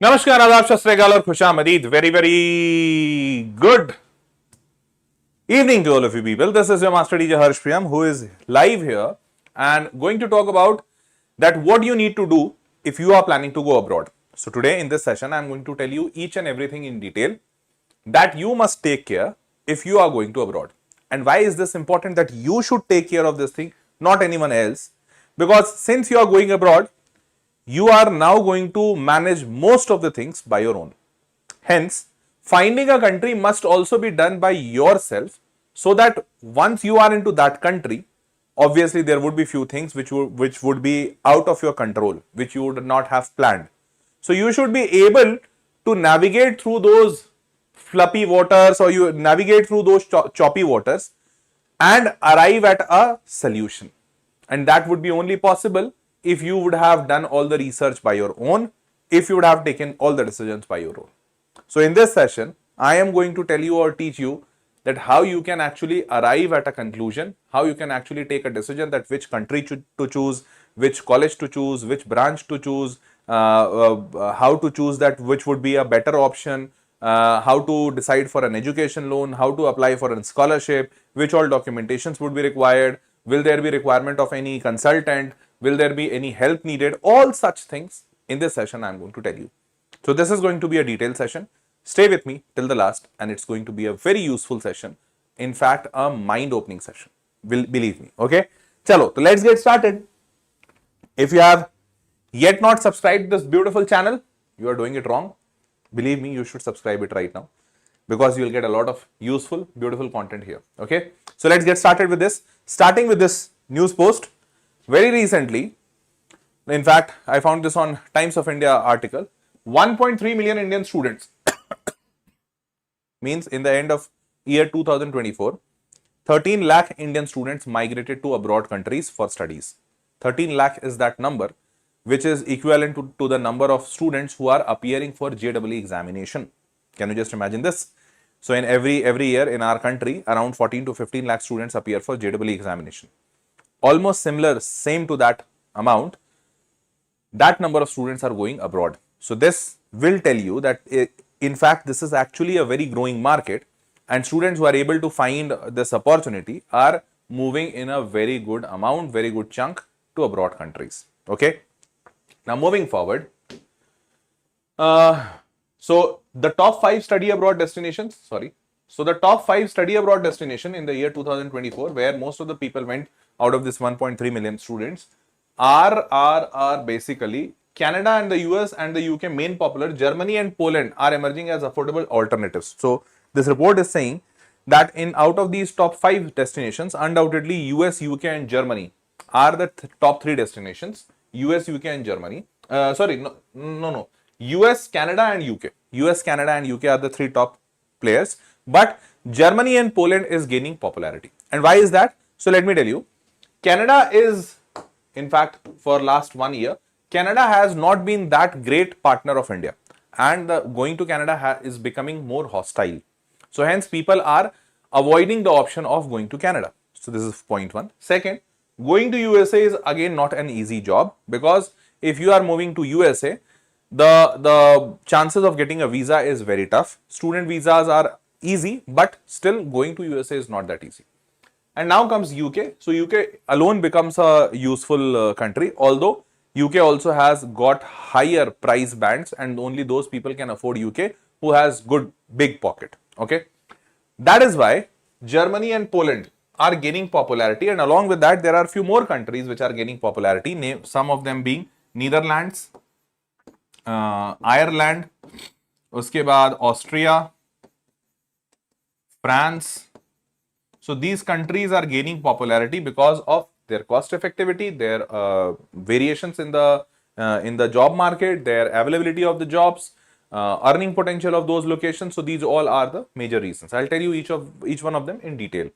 नमस्कार, आदाब, सत श्री अकाल और खुशामदीद. Very good evening to all of you people. This is your master teacher Harsh Priyam, who is live here and going to talk about that what you need to do if you are planning to go abroad. So today in this session, I am going to tell you each and everything in detail that you must take care if you are going to abroad. And why is this important that you should take care of this thing, not anyone else? Because since you are going abroad, you are now going to manage most of the things by your own. Hence, finding a country must also be done by yourself, so that once you are into that country, obviously there would be few things which would be out of your control, which you would not have planned. So you should be able to navigate through those fluffy waters, or you navigate through those choppy waters and arrive at a solution. And that would be only possible if you would have done all the research by your own, if you would have taken all the decisions by your own. So in this session, I am going to tell you or teach you that how you can actually arrive at a conclusion, how you can actually take a decision that which country to choose, which college to choose, which branch to choose, how to choose that which would be a better option, how to decide for an education loan, how to apply for a scholarship, which all documentations would be required, will there be requirement of any consultant, will there be any help needed, all such things in this session I am going to tell you. So this is going to be a detailed session. Stay with me till the last and it's going to be a very useful session. In fact, a mind-opening session. Believe me. Okay. Chalo, so let's get started. If you have yet not subscribed this beautiful channel, you are doing it wrong. Believe me, you should subscribe it right now, because you will get a lot of useful, beautiful content here. Okay. So let's get started with this. Starting with this news post. Very recently, in fact, I found this on Times of India article, 1.3 million Indian students, means in the end of year 2024, 13 lakh Indian students migrated to abroad countries for studies. 13 lakh is that number, which is equivalent to the number of students who are appearing for JEE examination. Can you just imagine this? So in every year in our country, around 14 to 15 lakh students appear for JEE examination. Almost similar, same to that amount, that number of students are going abroad. So this will tell you that in fact this is actually a very growing market, and students who are able to find this opportunity are moving in a very good amount, very good chunk to abroad countries. Okay. Now moving forward, so the top 5 study abroad destinations, So the top 5 study abroad destination in the year 2024, where most of the people went out of this 1.3 million students, are basically Canada and the US and the UK main popular. Germany and Poland are emerging as affordable alternatives. So this report is saying that out of these top 5 destinations, undoubtedly US, UK and Germany are the top 3 destinations. US, UK and Germany. No. US, Canada and UK. US, Canada and UK are the 3 top players. But Germany and Poland is gaining popularity. And why is that? So let me tell you. Canada is, in fact, for last 1 year, Canada has not been that great partner of India. And going to Canada is becoming more hostile. So hence people are avoiding the option of going to Canada. So this is point 1. Second, going to USA is again not an easy job, because if you are moving to USA, the chances of getting a visa is very tough. Student visas are easy, but still going to USA is not that easy. And now comes UK. So UK alone becomes a useful country, although UK also has got higher price bands, and only those people can afford UK who has good big pocket. Okay. That is why Germany and Poland are gaining popularity, and along with that there are few more countries which are gaining popularity, some of them being Netherlands, Ireland, uske baad Austria, France. So these countries are gaining popularity because of their cost effectivity, their variations in the job market, their availability of the jobs, earning potential of those locations. So these all are the major reasons. I'll tell you each one of them in detail.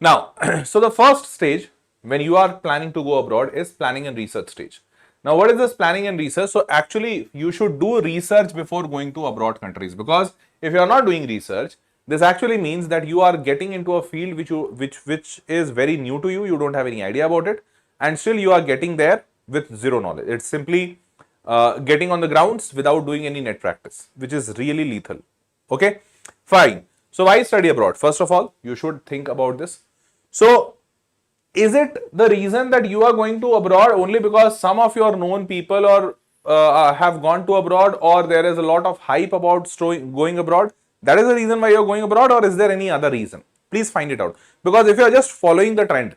Now, so the first stage when you are planning to go abroad is planning and research stage. Now, what is this planning and research? So actually, you should do research before going to abroad countries, because if you are not doing research, this actually means that you are getting into a field which is very new to you. You don't have any idea about it, and still you are getting there with zero knowledge. It's simply getting on the grounds without doing any net practice, which is really lethal. Okay, fine. So why study abroad? First of all, you should think about this. So is it the reason that you are going to abroad only because some of your known people or have gone to abroad, or there is a lot of hype about going abroad? That is the reason why you are going abroad, or is there any other reason? Please find it out. Because if you are just following the trend,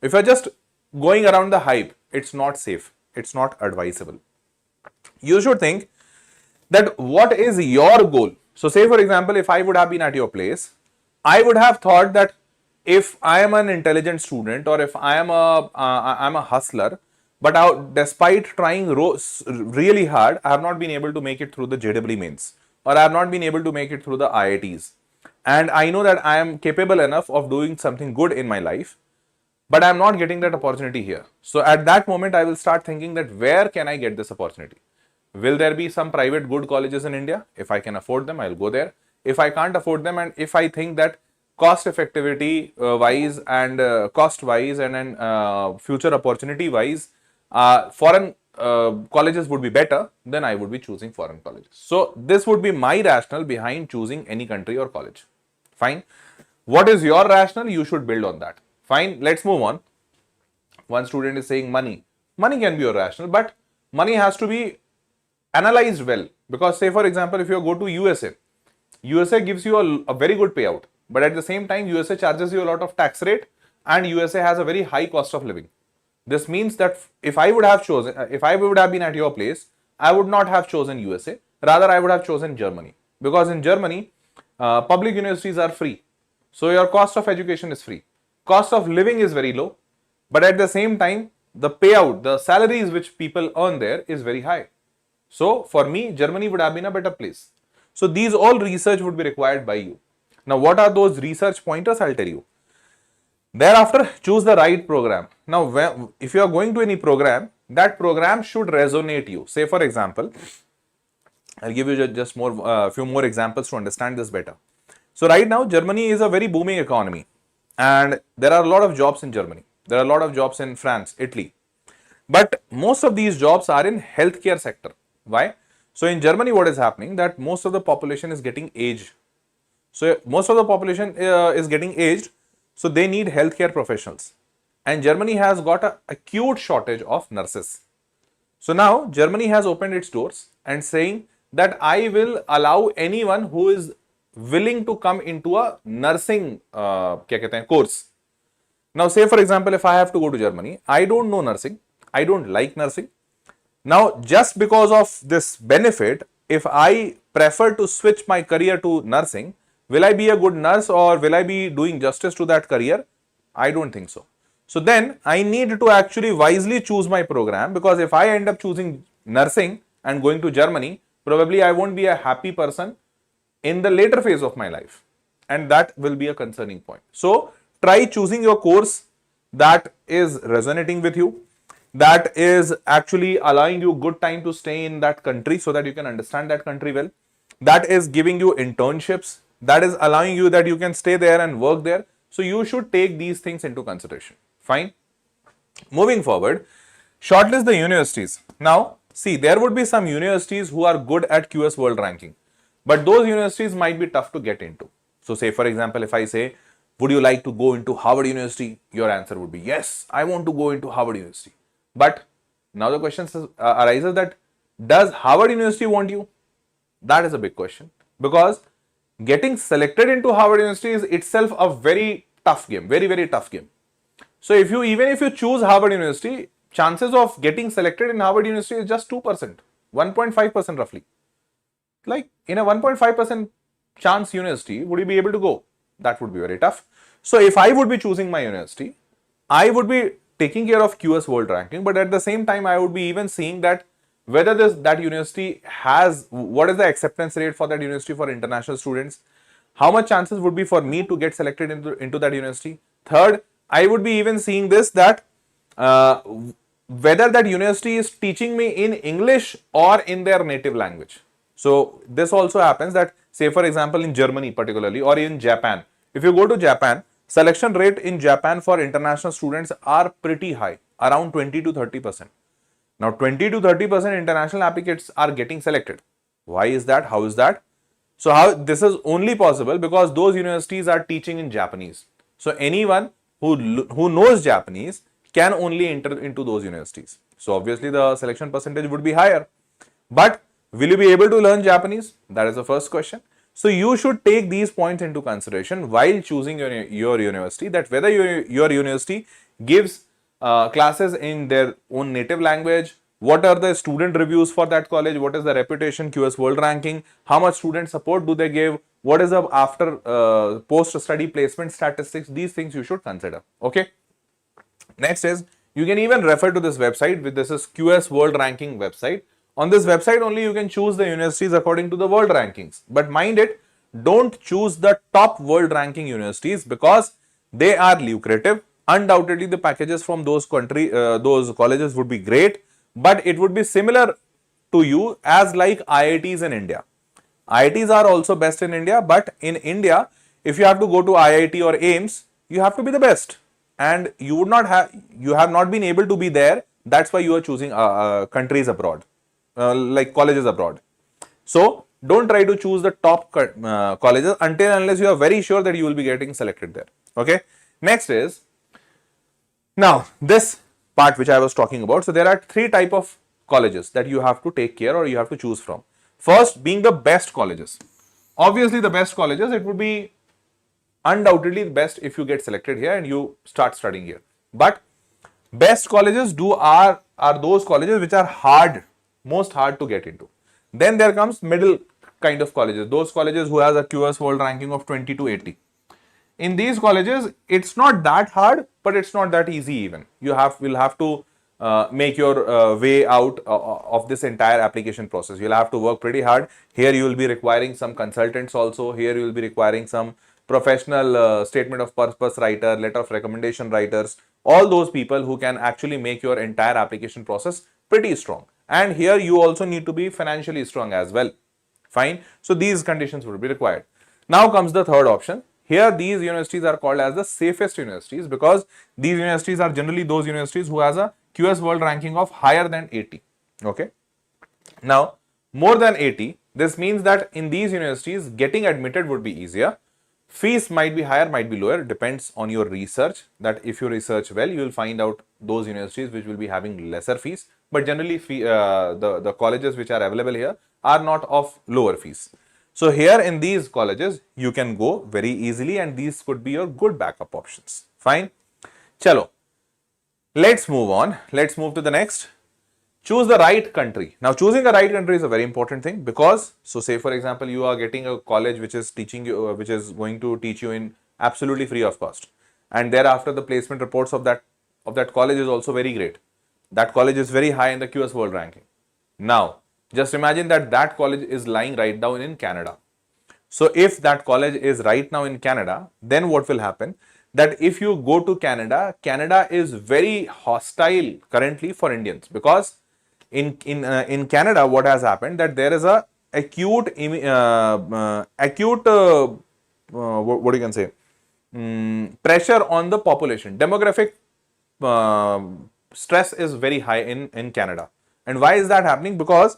if you are just going around the hype, it's not safe. It's not advisable. You should think that what is your goal. So say for example, if I would have been at your place, I would have thought that if I am an intelligent student, or if I am I'm a hustler, but despite trying really hard, I have not been able to make it through the JEE mains, or I have not been able to make it through the IITs. And I know that I am capable enough of doing something good in my life, but I am not getting that opportunity here. So at that moment, I will start thinking that where can I get this opportunity? Will there be some private good colleges in India? If I can afford them, I'll go there. If I can't afford them, and if I think that cost effectivity wise and cost wise and then future opportunity wise, foreign colleges would be better, then I would be choosing foreign colleges. So this would be my rationale behind choosing any country or college. Fine. What is your rationale? You should build on that. Fine. Let's move on. One student is saying money. Money can be your rationale, but money has to be analyzed well. Because say for example, if you go to USA gives you a very good payout. But at the same time, USA charges you a lot of tax rate, and USA has a very high cost of living. This means that if I would have been at your place, I would not have chosen USA. Rather, I would have chosen Germany. Because in Germany, public universities are free. So your cost of education is free. Cost of living is very low. But at the same time, the payout, the salaries which people earn there is very high. So for me, Germany would have been a better place. So these all research would be required by you. Now, what are those research pointers? I'll tell you. Thereafter, choose the right program. Now, if you are going to any program, that program should resonate you. Say, for example, I'll give you just few more examples to understand this better. So, right now, Germany is a very booming economy, and there are a lot of jobs in Germany. There are a lot of jobs in France, Italy. But most of these jobs are in healthcare sector. Why? So, in Germany, what is happening? That most of the population is getting aged. So most of the population is getting aged, so they need healthcare professionals. And Germany has got an acute shortage of nurses. So now Germany has opened its doors and saying that I will allow anyone who is willing to come into a nursing course. Now say for example, if I have to go to Germany, I don't know nursing, I don't like nursing. Now just because of this benefit, if I prefer to switch my career to nursing, will I be a good nurse, or will I be doing justice to that career? I don't think so. So then I need to actually wisely choose my program, because if I end up choosing nursing and going to Germany, probably I won't be a happy person in the later phase of my life. And that will be a concerning point. So try choosing your course that is resonating with you, that is actually allowing you good time to stay in that country so that you can understand that country well, that is giving you internships, that is allowing you that you can stay there and work there. So you should take these things into consideration. Fine. Moving forward, shortlist the universities. Now, see, there would be some universities who are good at QS World Ranking, but those universities might be tough to get into. So say, for example, if I say, would you like to go into Harvard University? Your answer would be, yes, I want to go into Harvard University. But now the question arises that, does Harvard University want you? That is a big question, because getting selected into Harvard University is itself a very tough game, very, very tough game. So even if you choose Harvard University, chances of getting selected in Harvard University is just 2%, 1.5% roughly. Like in a 1.5% chance university, would you be able to go? That would be very tough. So if I would be choosing my university, I would be taking care of QS World Ranking, but at the same time, I would be even seeing that whether that university has, what is the acceptance rate for that university for international students, how much chances would be for me to get selected into that university. Third, I would be even seeing this, that whether that university is teaching me in English or in their native language. So this also happens that, say for example, in Germany particularly, or in Japan, if you go to Japan, selection rate in Japan for international students are pretty high, around 20 to 30%. Now 20 to 30% international applicants are getting selected. Why is that? How is that? So how this is only possible because those universities are teaching in Japanese. So anyone who knows Japanese can only enter into those universities. So obviously the selection percentage would be higher. But will you be able to learn Japanese? That is the first question. So you should take these points into consideration while choosing your university, that whether your university gives classes in their own native language, what are the student reviews for that college, what is the reputation, QS World Ranking, how much student support do they give, what is the after post-study placement statistics, these things you should consider. Okay. Next is, you can even refer to this website, this is QS World Ranking website. On this website only you can choose the universities according to the world rankings. But mind it, don't choose the top world ranking universities because they are lucrative. Undoubtedly, the packages from those colleges would be great, but it would be similar to you as like IITs in India. IITs are also best in India, but in India, if you have to go to IIT or AIMS, you have to be the best, and you have not been able to be there. That's why you are choosing countries abroad, like colleges abroad. So don't try to choose the top colleges until unless you are very sure that you will be getting selected there. Okay. Next is, now this part which I was talking about. So there are three type of colleges that you have to take care or you have to choose from. First being the best colleges. Obviously the best colleges, it would be undoubtedly the best if you get selected here and you start studying here. But best colleges are those colleges which are most hard to get into. Then there comes middle kind of colleges, those colleges who has a QS World Ranking of 20 to 80. In these colleges, it's not that hard, but it's not that easy even. Will have to make your way out of this entire application process. You'll have to work pretty hard. Here you will be requiring some consultants also. Here you will be requiring some professional statement of purpose writer, letter of recommendation writers, all those people who can actually make your entire application process pretty strong. And here you also need to be financially strong as well. Fine. So these conditions would be required. Now comes the third option. Here these universities are called as the safest universities because these universities are generally those universities who has a QS World Ranking of higher than 80. Okay. Now more than 80, this means that in these universities getting admitted would be easier. Fees might be higher, might be lower, depends on your research, that if you research well, you will find out those universities which will be having lesser fees, but generally the colleges which are available here are not of lower fees. So here in these colleges, you can go very easily and these could be your good backup options. Fine. Chalo. Let's move on. Let's move to the next. Choose the right country. Now, choosing the right country is a very important thing because, so say for example, you are getting a college which is teaching you, which is going to teach you in absolutely free of cost, and thereafter the placement reports of that college is also very great. That college is very high in the QS World Ranking. Now, just imagine that college is lying right down in Canada. So if that college is right now in Canada, then what will happen? That if you go to Canada, Canada is very hostile currently for Indians because in Canada, what has happened that there is a acute what you can say pressure on the population. Demographic stress is very high in Canada. And why is that happening? Because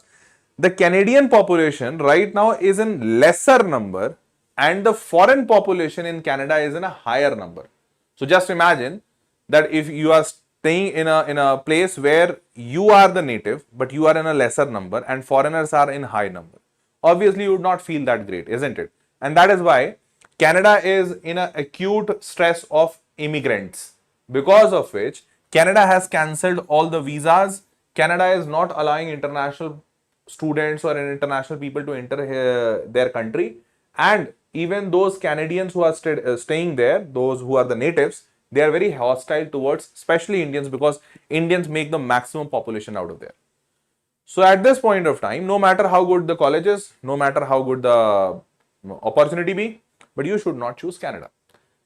the Canadian population right now is in lesser number and the foreign population in Canada is in a higher number. So just imagine that if you are staying in a place where you are the native, but you are in a lesser number and foreigners are in high number. Obviously, you would not feel that great, isn't it? And that is why Canada is in an acute stress of immigrants, because of which Canada has cancelled all the visas. Canada is not allowing international students or international people to enter their country, and even those Canadians who are staying there, those who are the natives, they are very hostile towards especially Indians because Indians make the maximum population out of there. So at this point of time, no matter how good the college is, no matter how good the opportunity be, but you should not choose Canada.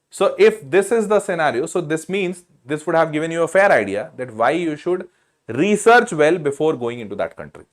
So if this is the scenario, so this means this would have given you a fair idea that why you should research well before going into that country.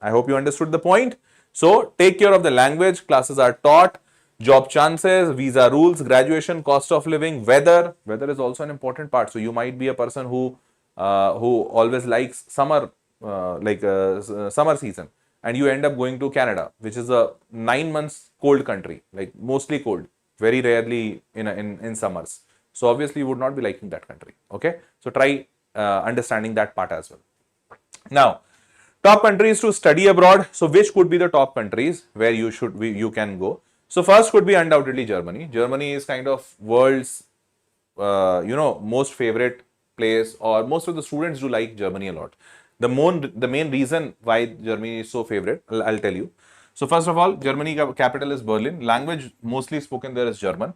I hope you understood the point. So take care of the language, classes are taught, job chances, visa rules, graduation, cost of living, weather. Weather is also an important part. So you might be a person who always likes summer summer season, and you end up going to Canada, which is a 9 months cold country, like mostly cold, very rarely in summers. So obviously you would not be liking that country. Okay, so try understanding that part as well. Now, top countries to study abroad. So which could be the top countries where you can go? So first could be undoubtedly Germany. Germany is kind of world's most favorite place, or most of the students do like Germany a lot. The main reason why Germany is so favorite, I'll tell you. So first of all, Germany capital is Berlin. Language mostly spoken there is German.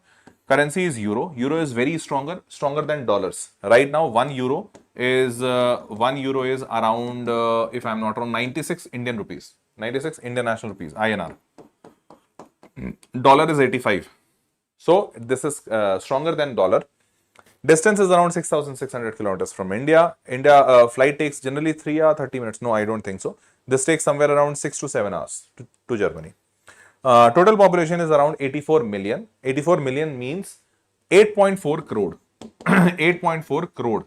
Currency is euro. Euro is very stronger than dollars. Right now, 1 euro is around, if I'm not wrong, 96 Indian rupees, 96 international rupees, INR. Dollar is 85. So this is stronger than dollar. Distance is around 6,600 kilometers from India. India flight takes generally 3 or 30 minutes. No, I don't think so. This takes somewhere around 6 to 7 hours to Germany. Total population is around 84 million. 84 million means 8.4 crore. 8.4 crore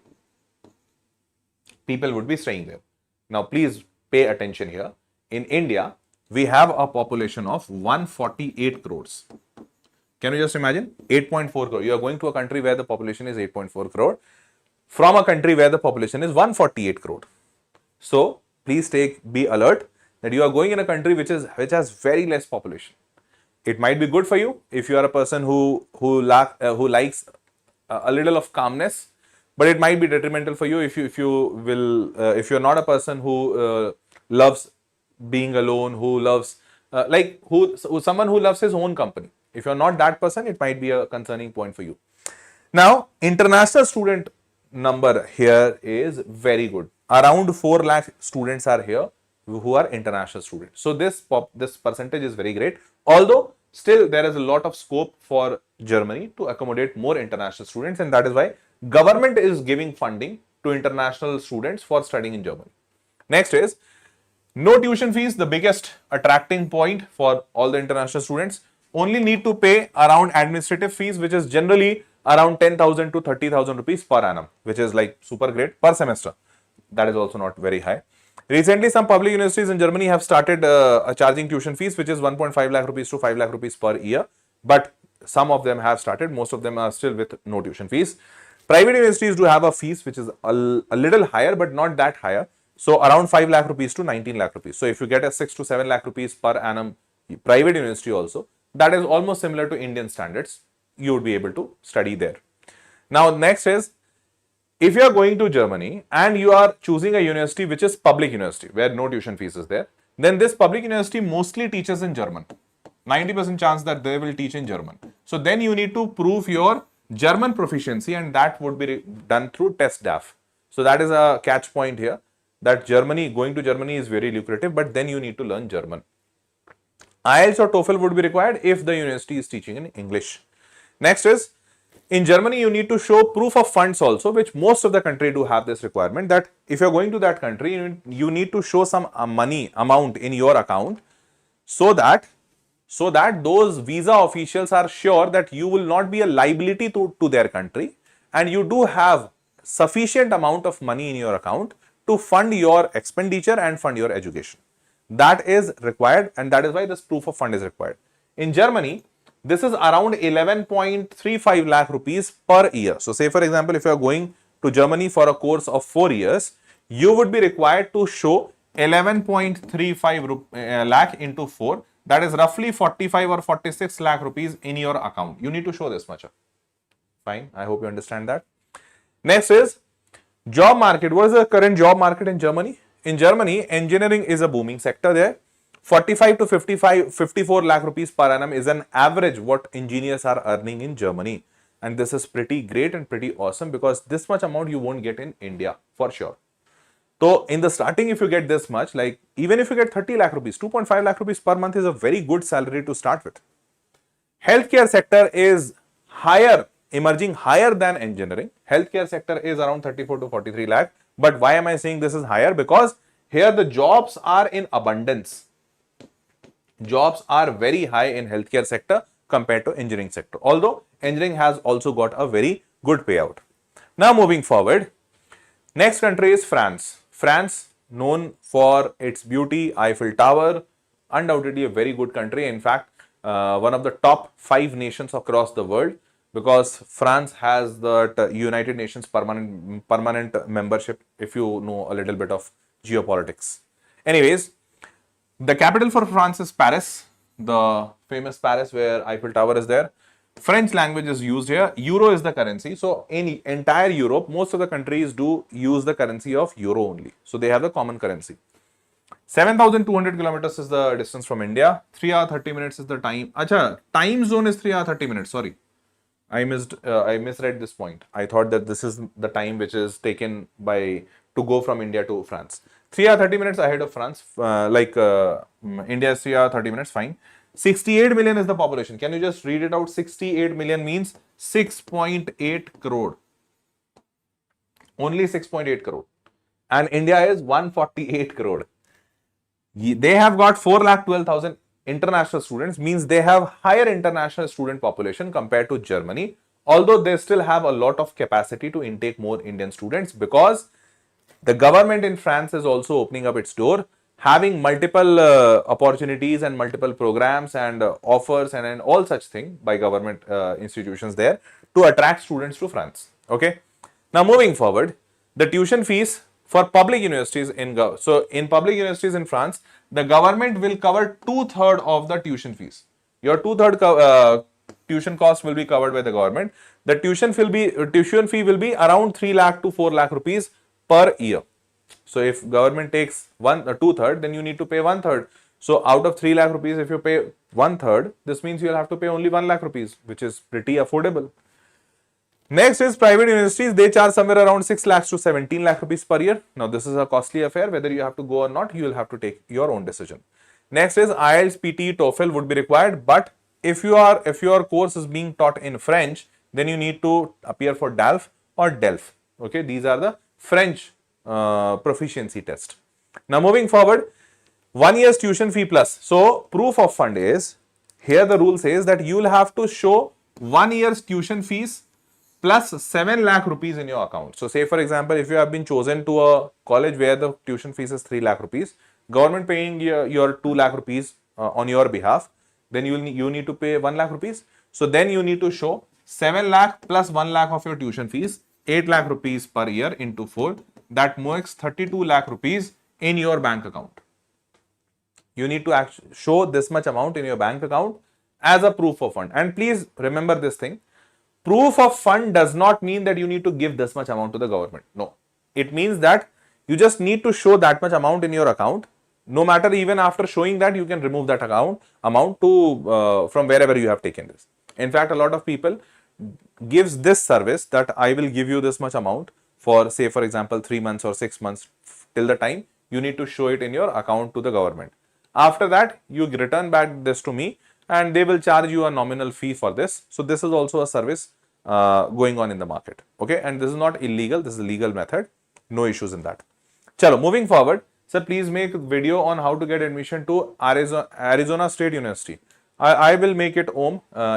people would be staying there. Now, please pay attention here. In India, we have a population of 148 crores. Can you just imagine? 8.4 crore. You are going to a country where the population is 8.4 crore from a country where the population is 148 crore. So, please be alert that you are going in a country which has very less population. It might be good for you if you are a person who likes a little of calmness, but it might be detrimental for you if you're not a person who loves being alone, who loves someone who loves his own company. If you're not that person, it might be a concerning point for you. Now, international student number here is very good. Around 4 lakh students are here who are international students. So this percentage is very great. Although still there is a lot of scope for Germany to accommodate more international students, and that is why government is giving funding to international students for studying in Germany. Next is no tuition fees, the biggest attracting point for all the international students. Only need to pay around administrative fees, which is generally around 10,000 to 30,000 rupees per annum, which is like super great per semester. That is also not very high. Recently, some public universities in Germany have started charging tuition fees, which is 1.5 lakh rupees to 5 lakh rupees per year. But some of them have started. Most of them are still with no tuition fees. Private universities do have a fees which is a little higher, but not that higher. So around 5 lakh rupees to 19 lakh rupees. So if you get a 6 to 7 lakh rupees per annum private university also, that is almost similar to Indian standards. You would be able to study there. Now, next is, if you are going to Germany and you are choosing a university which is public university where no tuition fees is there, then this public university mostly teaches in German. 90% chance that they will teach in German. So then you need to prove your German proficiency, and that would be done through test DAF. So that is a catch point here, that going to Germany is very lucrative, but then you need to learn German. IELTS or TOEFL would be required if the university is teaching in English. Next is, in Germany, you need to show proof of funds also, which most of the country do have this requirement, that if you're going to that country, you need to show some money amount in your account so that those visa officials are sure that you will not be a liability to their country, and you do have sufficient amount of money in your account to fund your expenditure and fund your education. That is required, and that is why this proof of fund is required. In Germany, this is around 11.35 lakh rupees per year. So say for example, if you are going to Germany for a course of 4 years, you would be required to show 11.35 lakh into 4. That is roughly 45 or 46 lakh rupees in your account. You need to show this much. Fine. I hope you understand that. Next is job market. What is the current job market in Germany? In Germany, engineering is a booming sector there. 45 to 54 lakh rupees per annum is an average what engineers are earning in Germany. And this is pretty great and pretty awesome, because this much amount you won't get in India for sure. So in the starting, if you get this much, like even if you get 30 lakh rupees, 2.5 lakh rupees per month is a very good salary to start with. Healthcare sector is emerging higher than engineering. Healthcare sector is around 34 to 43 lakh. But why am I saying this is higher? Because here the jobs are in abundance. Jobs are very high in healthcare sector compared to engineering sector. Although engineering has also got a very good payout. Now moving forward, next country is France. France known for its beauty, Eiffel Tower, undoubtedly a very good country. In fact, one of the top 5 nations across the world, because France has the United Nations permanent membership, if you know a little bit of geopolitics. Anyways, the capital for France is Paris, the famous Paris where Eiffel Tower is there. French language is used here. Euro is the currency. So in entire Europe, most of the countries do use the currency of euro only. So they have the common currency. 7,200 kilometers is the distance from India. 3 hours 30 minutes is the time. Acha, time zone is 3 hours 30 minutes. Sorry. I misread this point. I thought that this is the time which is taken by to go from India to France. 3 hours 30 minutes ahead of France. India is 3 hours 30 minutes. Fine. 68 million is the population. Can you just read it out? 68 million means 6.8 crore. Only 6.8 crore. And India is 148 crore. They have got 4,12,000 international students, means they have higher international student population compared to Germany, although they still have a lot of capacity to intake more Indian students, because the government in France is also opening up its door, having multiple opportunities and multiple programs and offers and all such thing by government institutions there to attract students to France. Okay. Now moving forward, the tuition fees for public universities in public universities in France, the government will cover 2/3 of the tuition fees. Your 2/3 tuition cost will be covered by the government. The tuition fee will be around 3 lakh to 4 lakh rupees per year. So if government takes 2/3, then you need to pay 1/3. So out of 3 lakh rupees, if you pay 1/3, this means you'll have to pay only 1 lakh rupees, which is pretty affordable. Next is private universities. They charge somewhere around 6 lakhs to 17 lakh rupees per year. Now this is a costly affair. Whether you have to go or not, you will have to take your own decision. Next is IELTS, PT, TOEFL would be required. But if your course is being taught in French, then you need to appear for DALF or DELF. Okay, these are the French proficiency test. Now moving forward, 1 year's tuition fee plus. So proof of fund is, here the rule says that you will have to show 1 year's tuition fees plus 7 lakh rupees in your account. So say for example, if you have been chosen to a college where the tuition fees is 3 lakh rupees, government paying your 2 lakh rupees on your behalf, then you need to pay 1 lakh rupees. So then you need to show 7 lakh plus 1 lakh of your tuition fees, 8 lakh rupees per year into 4. That makes 32 lakh rupees in your bank account. You need to show this much amount in your bank account as a proof of fund. And please remember this thing. Proof of fund does not mean that you need to give this much amount to the government. No. It means that you just need to show that much amount in your account. No matter, even after showing that, you can remove that amount to from wherever you have taken this. In fact, a lot of people gives this service that I will give you this much amount for, say for example, 3 months or 6 months, till the time you need to show it in your account to the government. After that, you return back this to me and they will charge you a nominal fee for this. So this is also a service going on in the market. Okay, and this is not illegal, this is a legal method. No issues in that. Chalo, moving forward, sir, please make a video on how to get admission to Arizona State University. I will make it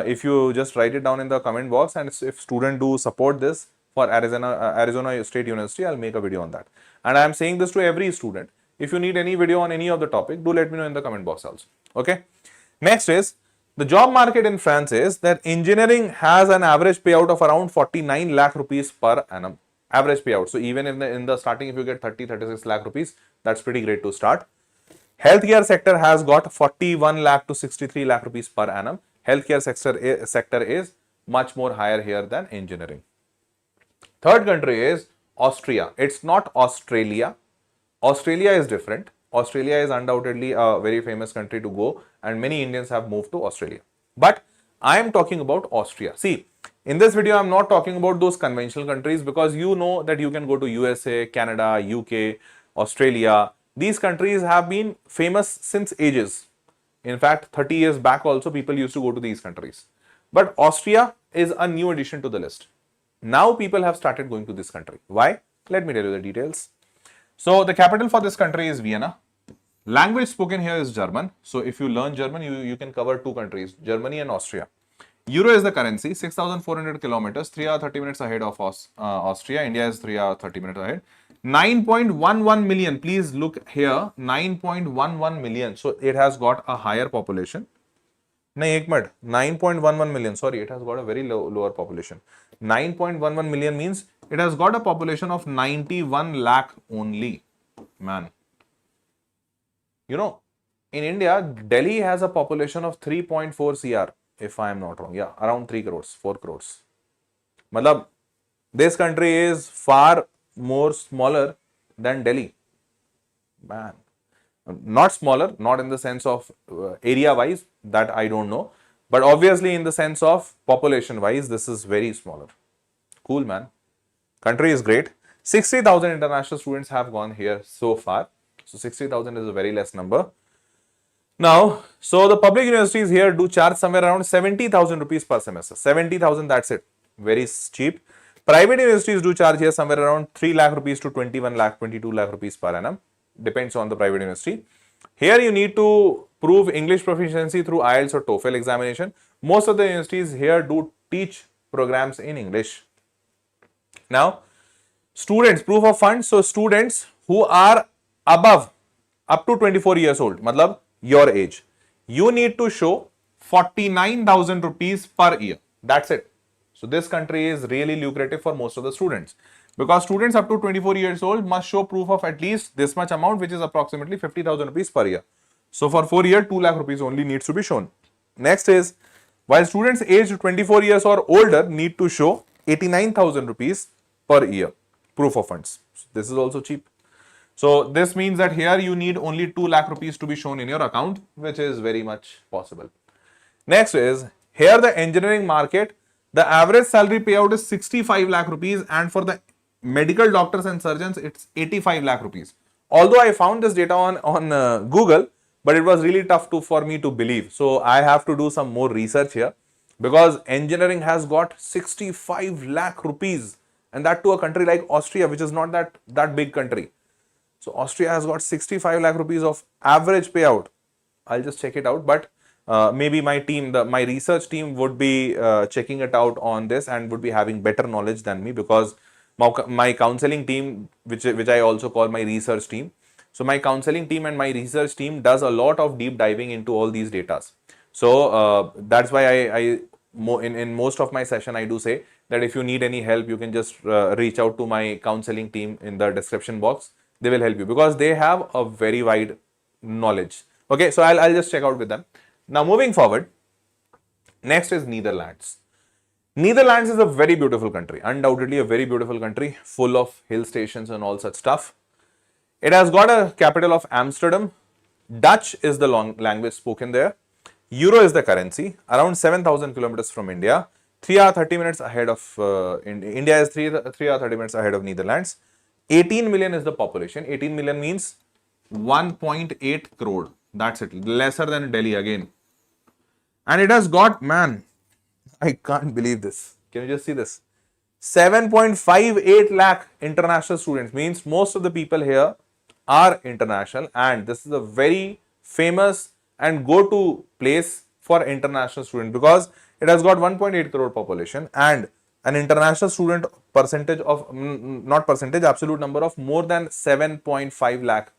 if you just write it down in the comment box, and if students do support this for Arizona State University, I'll make a video on that. And I am saying this to every student. If you need any video on any of the topic, do let me know in the comment box also. Okay. Next is, the job market in France is that engineering has an average payout of around 49 lakh rupees per annum. Average payout. So even in the starting, if you get 36 lakh rupees, that's pretty great to start. Healthcare sector has got 41 lakh to 63 lakh rupees per annum. Healthcare sector is much more higher here than engineering. Third country is Austria. It's not Australia. Australia is different. Australia is undoubtedly a very famous country to go, and many Indians have moved to Australia. But I am talking about Austria. See, in this video, I am not talking about those conventional countries, because you know that you can go to USA, Canada, UK, Australia. These countries have been famous since ages. In fact, 30 years back also, people used to go to these countries. But Austria is a new addition to the list. Now people have started going to this country. Why? Let me tell you the details. So the capital for this country is Vienna. Language spoken here is German. So if you learn German, you can cover 2 countries, Germany and Austria. Euro is the currency, 6,400 kilometers, 3 hours 30 minutes ahead of Austria. India is 3 hours 30 minutes ahead. 9.11 million. Please look here. 9.11 million. So it has got a higher population. No, 9.11 million. Sorry, it has got a very lower population. 9.11 million means it has got a population of 91 lakh only. Man. You know, in India, Delhi has a population of 3.4 CR, if I am not wrong. Yeah, around 3 crores, 4 crores. Matlab, this country is far more smaller than Delhi. Man. Not smaller, not in the sense of area wise, that I don't know. But obviously, in the sense of population wise, this is very smaller. Cool, man. Country is great. 60,000 international students have gone here so far. So 60,000 is a very less number. Now, so the public universities here do charge somewhere around 70,000 rupees per semester. 70,000, that's it. Very cheap. Private universities do charge here somewhere around 3 lakh rupees to 21 lakh, 22 lakh rupees per annum. Depends on the private university. Here you need to prove English proficiency through IELTS or TOEFL examination. Most of the universities here do teach programs in English. Now, students, proof of funds. So, students who are above, up to 24 years old, matlab your age, you need to show 49,000 rupees per year. That's it. So, this country is really lucrative for most of the students because students up to 24 years old must show proof of at least this much amount, which is approximately 50,000 rupees per year. So, for 4 years, 2 lakh rupees only needs to be shown. Next is, while students aged 24 years or older need to show 89,000 rupees per year proof of funds. So this is also cheap. So this means that here you need only 2 lakh rupees to be shown in your account, which is very much possible. Next is, here the engineering market, the average salary payout is 65 lakh rupees, and for the medical doctors and surgeons, it's 85 lakh rupees. Although I found this data on Google, but it was really tough for me to believe. So I have to do some more research here because engineering has got 65 lakh rupees, and that to a country like Austria, which is not that big country. So Austria has got 65 lakh rupees of average payout. I'll just check it out, but maybe my team, my research team would be checking it out on this and would be having better knowledge than me because my counseling team, which I also call my research team. So my counseling team and my research team does a lot of deep diving into all these data. So that's why in most of my session, I do say that if you need any help, you can just reach out to my counseling team in the description box. They will help you because they have a very wide knowledge. Okay, so I'll just check out with them. Now moving forward, next is Netherlands. Netherlands is a very beautiful country, undoubtedly a very beautiful country, full of hill stations and all such stuff. It has got a capital of Amsterdam. Dutch is the language spoken there. Euro is the currency, around 7,000 kilometers from India. 3 hours 30 minutes ahead of India is 3 hours 30 minutes ahead of Netherlands. 18 million is the population. 18 million means 1.8 crore. That's it. Lesser than Delhi again. And it has got, man, I can't believe this. Can you just see this? 7.58 lakh international students, means most of the people here are international, and this is a very famous and go-to place for international students because it has got 1.8 crore population and an international student percentage of, not percentage, absolute number of more than 7.5 lakh,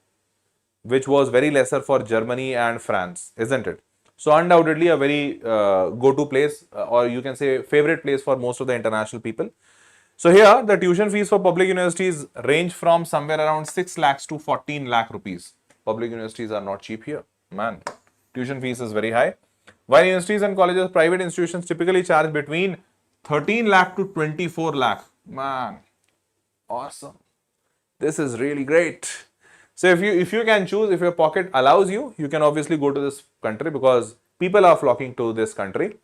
which was very lesser for Germany and France, isn't it? So undoubtedly a very go-to place or you can say favorite place for most of the international people. So here the tuition fees for public universities range from somewhere around 6 lakhs to 14 lakh rupees. Public universities are not cheap here, man. Tuition fees is very high. While universities and colleges, private institutions typically charge between 13 lakh to 24 lakh. Man, awesome. This is really great. So if you can choose, if your pocket allows you, you can obviously go to this country because people are flocking to this country.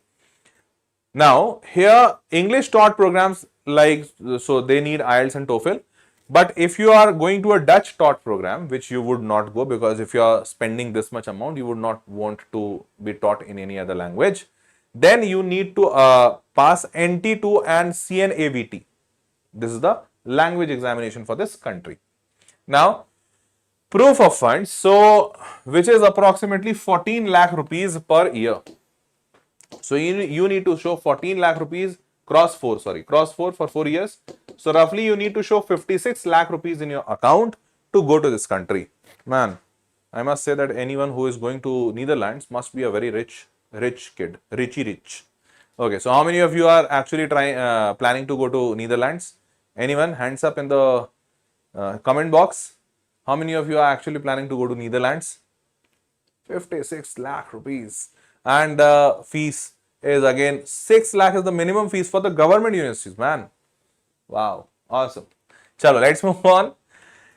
Now, here English taught programs like, so they need IELTS and TOEFL. But if you are going to a Dutch taught program, which you would not go because if you are spending this much amount, you would not want to be taught in any other language, then you need to pass NT2 and CNAVT. This is the language examination for this country. Now, proof of funds, so which is approximately 14 lakh rupees per year. So you need to show 14 lakh rupees cross 4 for 4 years. So roughly you need to show 56 lakh rupees in your account to go to this country. Man, I must say that anyone who is going to Netherlands must be a very rich kid, rich. Okay, so how many of you are actually planning to go to Netherlands? Anyone? Hands up in the comment box. How many of you are actually planning to go to Netherlands? 56 lakh rupees. And the fees is again 6 lakh is the minimum fees for the government universities, man. Wow, awesome. Chalo, let's move on.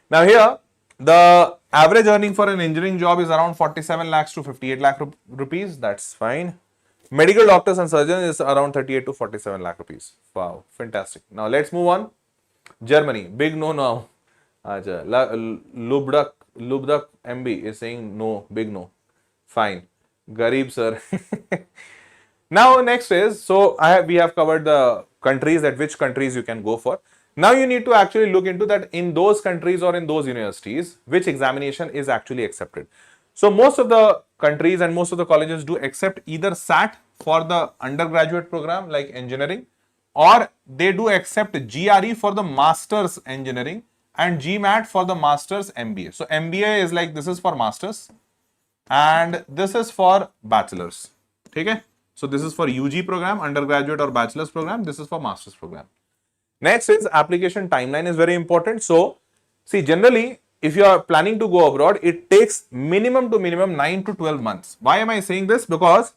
Now here, the average earning for an engineering job is around 47 lakhs to 58 lakh rupees. That's fine. Medical doctors and surgeons is around 38 to 47 lakh rupees. Wow, fantastic. Now let's move on. Germany, big no now. Lubdak MB is saying no, big no. Fine. Garib sir. Now next is, so we have covered the countries, that which countries you can go for. Now you need to actually look into that in those countries or in those universities, which examination is actually accepted. So most of the countries and most of the colleges do accept either SAT for the undergraduate program like engineering, or they do accept GRE for the master's engineering and GMAT for the master's MBA. So MBA is like, this is for masters and this is for bachelor's. Okay? So this is for UG program, undergraduate or bachelor's program. This is for master's program. Next is application timeline is very important. So see, generally, if you are planning to go abroad, it takes minimum to minimum 9 to 12 months. Why am I saying this? Because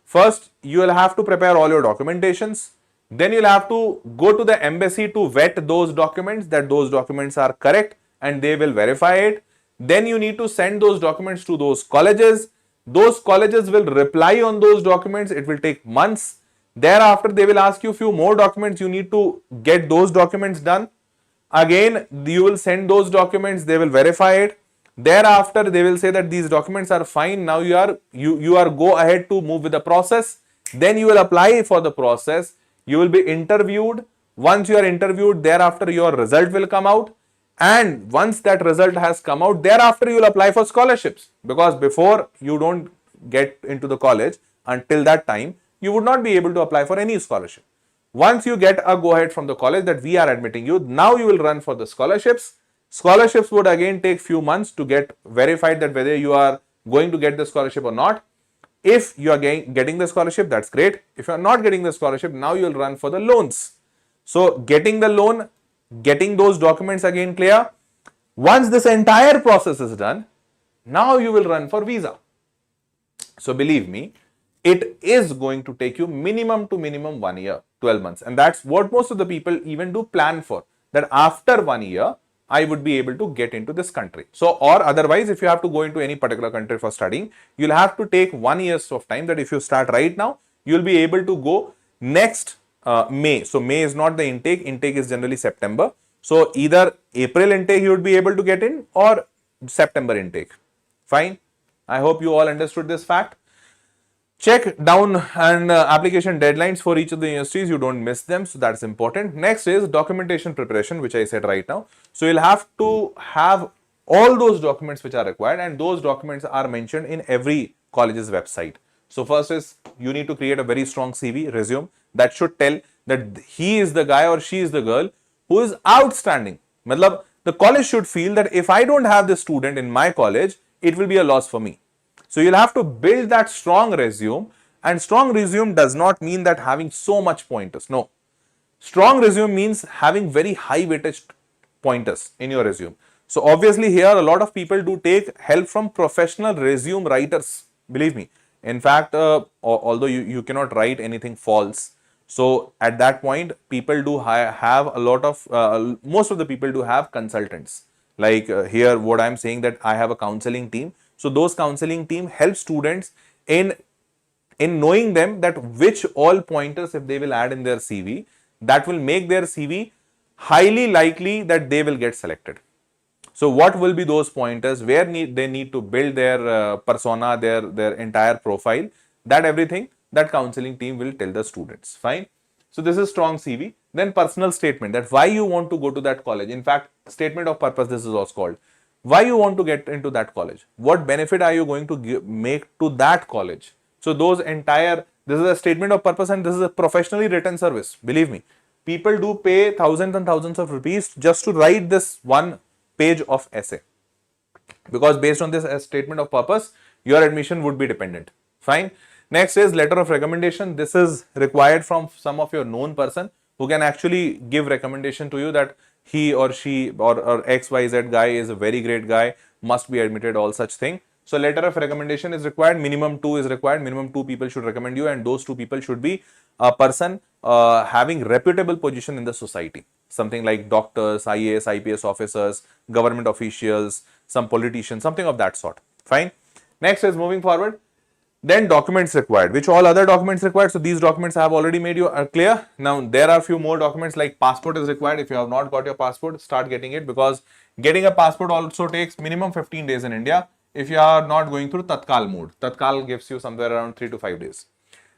first, you will have to prepare all your documentations. Then you'll have to go to the embassy to vet those documents, that those documents are correct and they will verify it. Then you need to send those documents to those colleges. Those colleges will reply on those documents. It will take months. Thereafter, they will ask you few more documents. You need to get those documents done. Again, you will send those documents. They will verify it. Thereafter, they will say that these documents are fine. Now you are go ahead to move with the process. Then you will apply for the process. You will be interviewed. Once you are interviewed, thereafter your result will come out. And once that result has come out, thereafter you will apply for scholarships. Because before you don't get into the college, until that time, you would not be able to apply for any scholarship. Once you get a go ahead from the college that we are admitting you, now you will run for the scholarships. Scholarships would again take few months to get verified that whether you are going to get the scholarship or not. If you are getting the scholarship, that's great. If you are not getting the scholarship, now you will run for the loans. So getting the loan, getting those documents again clear. Once this entire process is done, now you will run for visa. So believe me, it is going to take you minimum to minimum 1 year, 12 months. And that's what most of the people even do plan for, that after 1 year, I would be able to get into this country. So, or otherwise, if you have to go into any particular country for studying, you'll have to take 1 year of time, that if you start right now, you'll be able to go next May. So May is not the intake. Intake is generally September. So either April intake you would be able to get in, or September intake. Fine. I hope you all understood this fact. Check down and application deadlines for each of the universities. You don't miss them. So that's important. Next is documentation preparation, which I said right now. So you'll have to have all those documents which are required, and those documents are mentioned in every college's website. So first is you need to create a very strong CV, resume, that should tell that he is the guy or she is the girl who is outstanding. Matlab, the college should feel that if I don't have this student in my college, it will be a loss for me. So you'll have to build that strong resume, and strong resume does not mean that having so much pointers. No. Strong resume means having very high weightage pointers in your resume. So obviously here a lot of people do take help from professional resume writers. Believe me. In fact, although you cannot write anything false, so at that point people do have a lot of, most of the people do have consultants. Like here what I am saying, that I have a counseling team. So those counseling team help students in knowing them that which all pointers if they will add in their CV, that will make their CV highly likely that they will get selected. So what will be those pointers, where they need to build their persona, their entire profile, that everything that counseling team will tell the students. Fine. So this is strong CV. Then personal statement, that why you want to go to that college. In fact, statement of purpose, this is also called. Why you want to get into that college? What benefit are you going to make to that college? So those entire, This is a statement of purpose and this is a professionally written service. Believe me, people do pay thousands and thousands of rupees just to write this one page of essay, because based on this statement of purpose, your admission would be dependent. Fine. Next is letter of recommendation. This is required from some of your known person who can actually give recommendation to you that he or she or XYZ guy is a very great guy, must be admitted, all such thing. So letter of recommendation is required. Minimum 2 is required. Minimum 2 people should recommend you, and those 2 people should be a person having reputable position in the society. Something like doctors, IAS, IPS officers, government officials, some politicians, something of that sort. Fine. Next is moving forward. Then documents required. Which all other documents required? So these documents I have already made you clear. Now there are few more documents like passport is required. If you have not got your passport, start getting it, because getting a passport also takes minimum 15 days in India if you are not going through Tatkal mode. Tatkal gives you somewhere around 3 to 5 days.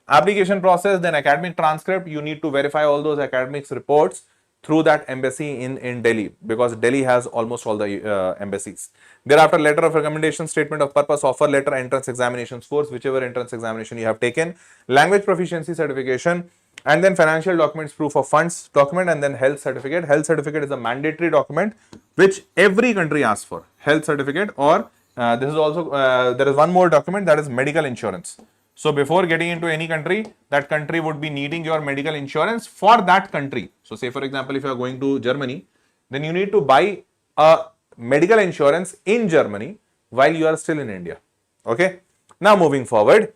Application process, then academic transcript. You need to verify all those academics reports through that embassy in Delhi, because Delhi has almost all the embassies. Thereafter, letter of recommendation, statement of purpose, offer letter, entrance examination scores, whichever entrance examination you have taken, language proficiency certification, and then financial documents, proof of funds document, and then health certificate. Health certificate is a mandatory document which every country asks for. Health certificate, or this is also, there is one more document, that is medical insurance. So before getting into any country, that country would be needing your medical insurance for that country. So say for example, if you are going to Germany, then you need to buy a medical insurance in Germany while you are still in India. Okay. Now moving forward,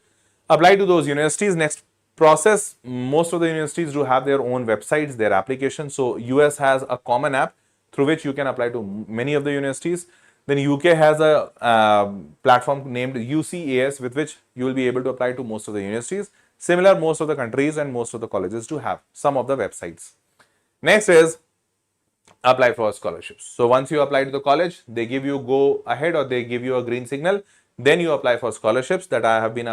apply to those universities. Next process, most of the universities do have their own websites, their applications. So US has a common app through which you can apply to many of the universities. Then UK has a platform named UCAS, with which you will be able to apply to most of the universities. Similar, most of the countries and most of the colleges do have some of the websites. Next is apply for scholarships. So once you apply to the college, they give you go ahead, or they give you a green signal. Then you apply for scholarships, that I have been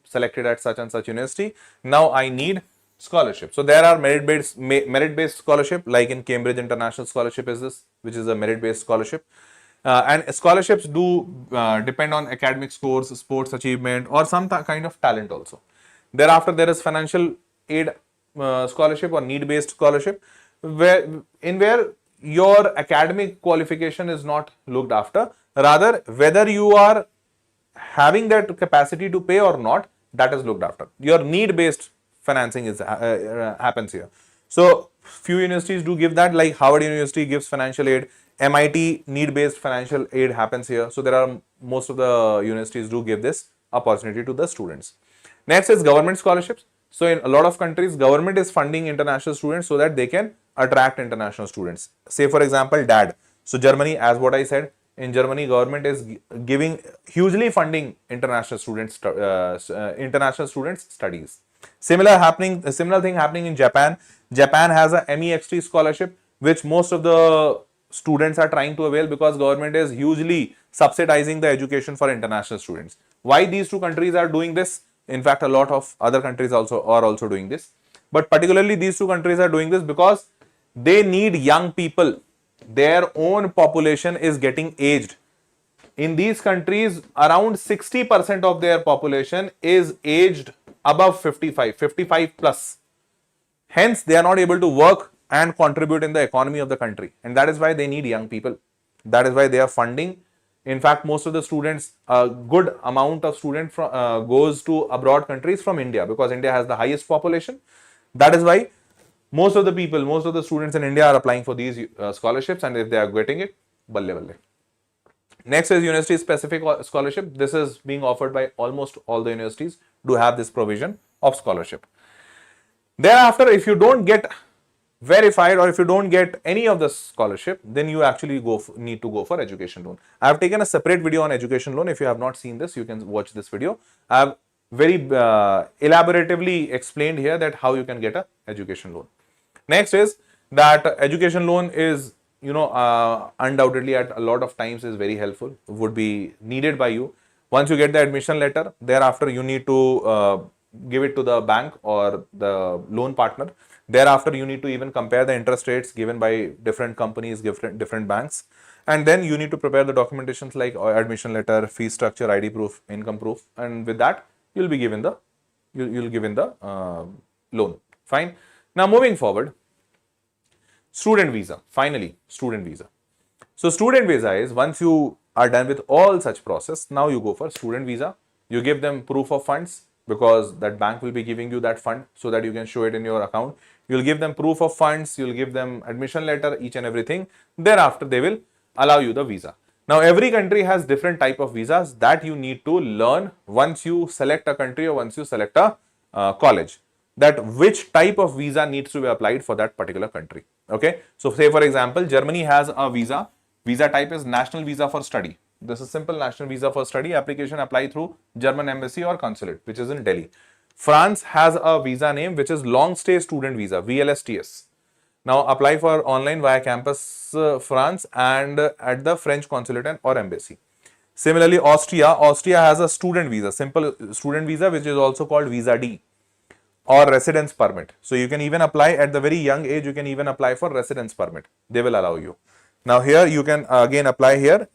selected at such and such university. Now I need scholarship. So there are merit-based scholarship, like in Cambridge International Scholarship is this, which is a merit-based scholarship. And scholarships do depend on academic scores, sports achievement, or some kind of talent also. Thereafter, there is financial aid scholarship or need-based scholarship, where your academic qualification is not looked after. Rather, whether you are having that capacity to pay or not, that is looked after. Your need-based financing is happens here. So few universities do give that, like Harvard University gives financial aid. MIT need-based financial aid happens here. So there are, most of the universities do give this opportunity to the students. Next is government scholarships. So in a lot of countries, government is funding international students so that they can attract international students. Say for example, DAD. So Germany, as what I said, in Germany, government is giving hugely funding international students studies. Similar thing happening in Japan. Japan has a MEXT scholarship, which most of the students are trying to avail, because government is hugely subsidizing the education for international students. Why these two countries are doing this? In fact, a lot of other countries are also doing this, but particularly these two countries are doing this because they need young people. Their own population is getting aged. In these countries, around 60% of their population is aged above 55 plus. Hence, they are not able to work and contribute in the economy of the country, and that is why they need young people. That is why they are funding. In fact, most of the students, a good amount of students goes to abroad countries from India, because India has the highest population. That is why most of the students in India are applying for these scholarships, and if they are getting it, balle balle. Next is university specific scholarship. This is being offered by almost all the universities, do have this provision of scholarship. Thereafter, if you don't get verified, or if you don't get any of the scholarship, then you actually need to go for education loan. I have taken a separate video on education loan. If you have not seen this, you can watch this video. I have very elaboratively explained here that how you can get a education loan. Next is that education loan is, undoubtedly at a lot of times is very helpful, would be needed by you. Once you get the admission letter, thereafter you need to give it to the bank or the loan partner. Thereafter, you need to even compare the interest rates given by different companies, different banks. And then you need to prepare the documentations like admission letter, fee structure, ID proof, income proof. And with that, you'll be given you'll give in the loan. Fine. Now moving forward, student visa. Finally, student visa. So student visa is once you are done with all such process, now you go for student visa. You give them proof of funds because that bank will be giving you that fund so that you can show it in your account. You'll give them proof of funds, you'll give them admission letter, each and everything. Thereafter, they will allow you the visa. Now, every country has different type of visas that you need to learn once you select a country or once you select a college, that which type of visa needs to be applied for that particular country. Okay. So, say for example, Germany has a visa. Visa type is national visa for study. This is simple national visa for study. Application apply through German embassy or consulate, which is in Delhi. France has a visa name which is long stay student visa, VLSTS. Now apply for online via campus France and at the French consulate or embassy. Similarly, Austria has a student visa, simple student visa, which is also called visa D or residence permit. So you can even apply at the very young age, you can even apply for residence permit. They will allow you. Now here you can again apply here,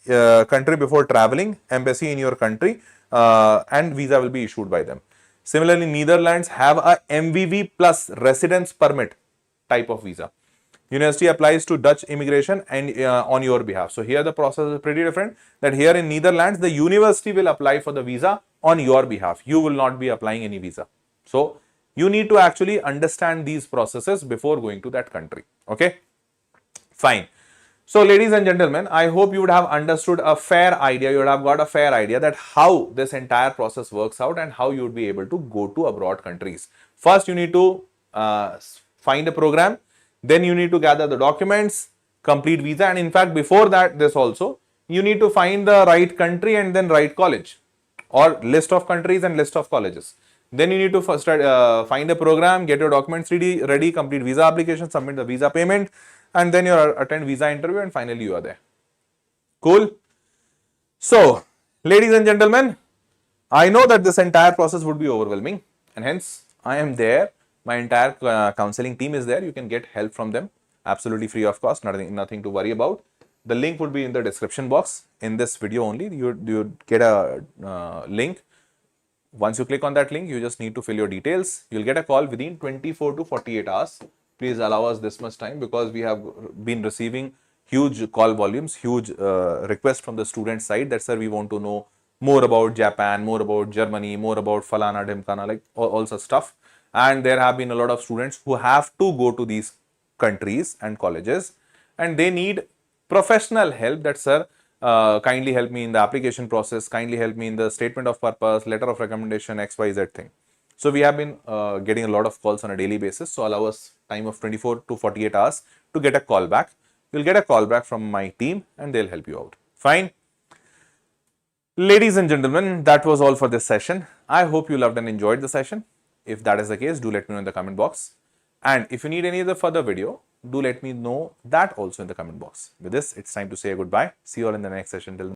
country before traveling, embassy in your country, and visa will be issued by them. Similarly, Netherlands have a MVV plus residence permit type of visa. University applies to Dutch immigration and on your behalf. So here the process is pretty different, that here in Netherlands, the university will apply for the visa on your behalf. You will not be applying any visa. So you need to actually understand these processes before going to that country. Okay, fine. So ladies and gentlemen, I hope you would have understood a fair idea, you would have got a fair idea that how this entire process works out and how you would be able to go to abroad countries. First, you need to find a program, then you need to gather the documents, complete visa, and in fact, before that, this also, you need to find the right country and then right college or list of countries and list of colleges. Then you need to first find a program, get your documents ready, complete visa application, submit the visa payment, and then you attend visa interview and finally you are there. Cool. So, ladies and gentlemen, I know that this entire process would be overwhelming and hence I am there. My entire counseling team is there. You can get help from them absolutely free of cost, nothing to worry about. The link would be in the description box in this video only. You get a link. Once you click on that link, you just need to fill your details. You'll get a call within 24 to 48 hours. Please allow us this much time because we have been receiving huge call volumes, huge requests from the student side that, sir, we want to know more about Japan, more about Germany, more about Falana, Dhimkana, like all such stuff. And there have been a lot of students who have to go to these countries and colleges and they need professional help that, sir, kindly help me in the application process, kindly help me in the statement of purpose, letter of recommendation, XYZ thing. So we have been getting a lot of calls on a daily basis. So allow us time of 24 to 48 hours to get a call back. You'll get a call back from my team and they'll help you out. Fine. Ladies and gentlemen, that was all for this session. I hope you loved and enjoyed the session. If that is the case, do let me know in the comment box. And if you need any other further video, do let me know that also in the comment box. With this, it's time to say goodbye. See you all in the next session. Till